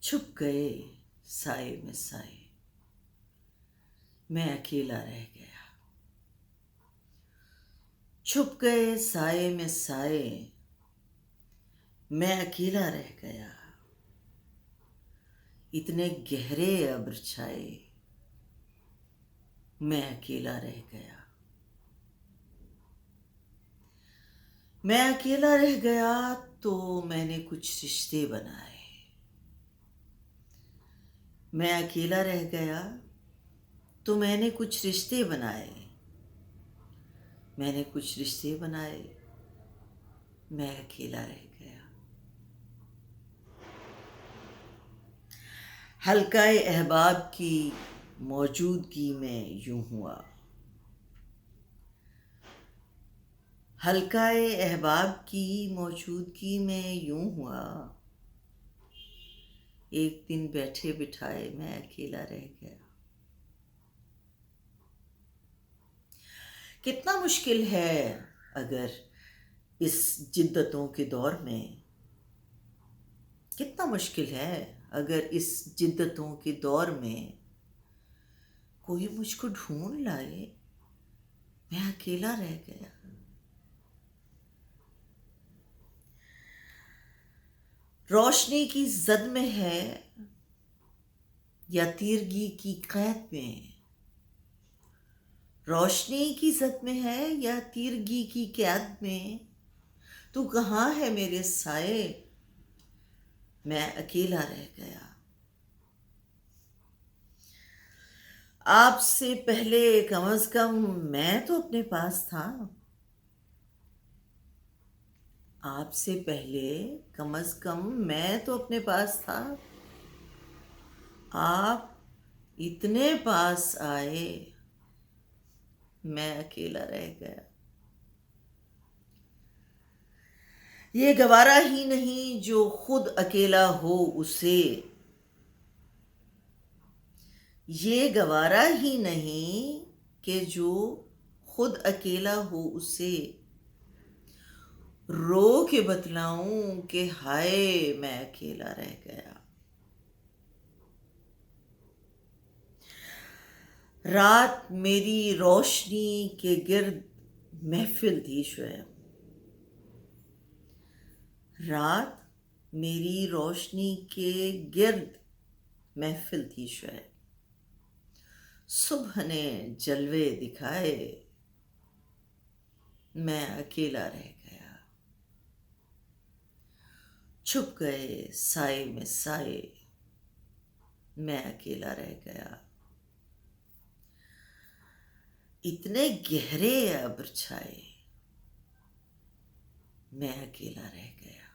छुप गए साए में साए, मैं अकेला रह गया। छुप गए साए में साए, मैं अकेला रह गया। इतने गहरे अब्र छाए, मैं अकेला रह गया। मैं अकेला रह गया तो मैंने कुछ रिश्ते बनाए। मैं अकेला रह गया तो मैंने कुछ रिश्ते बनाए। मैंने कुछ रिश्ते बनाए, मैं अकेला रह गया। हल्काए अहबाब की मौजूदगी में यूं हुआ। हल्काए अहबाब की मौजूदगी में यूं हुआ। एक दिन बैठे बिठाए मैं अकेला रह गया। कितना मुश्किल है अगर इस जिद्दतों के दौर में, कितना मुश्किल है अगर इस जिद्दतों के दौर में कोई मुझको ढूंढ लाए, मैं अकेला रह गया। रोशनी की जद में है या तीरगी की कैद में। रोशनी की जद में है या तीरगी की कैद में। तू कहाँ है मेरे साए, मैं अकेला रह गया। आपसे पहले कम से कम मैं तो अपने पास था। आपसे पहले कम से कम मैं तो अपने पास था। आप इतने पास आए, मैं अकेला रह गया। ये गवारा ही नहीं जो खुद अकेला हो उसे। ये गवारा ही नहीं कि जो खुद अकेला हो उसे। रो के बतलाऊं कि हाय मैं अकेला रह गया। रात मेरी रोशनी के गिर्द महफिल थी स्वयं। रात मेरी रोशनी के गिर्द महफिल थी शायद। सुबह ने जलवे दिखाए, मैं अकेला रह गया। छुप गए साए में साए, मैं अकेला रह गया। इतने गहरे अब्र छाए, मैं अकेला रह गया।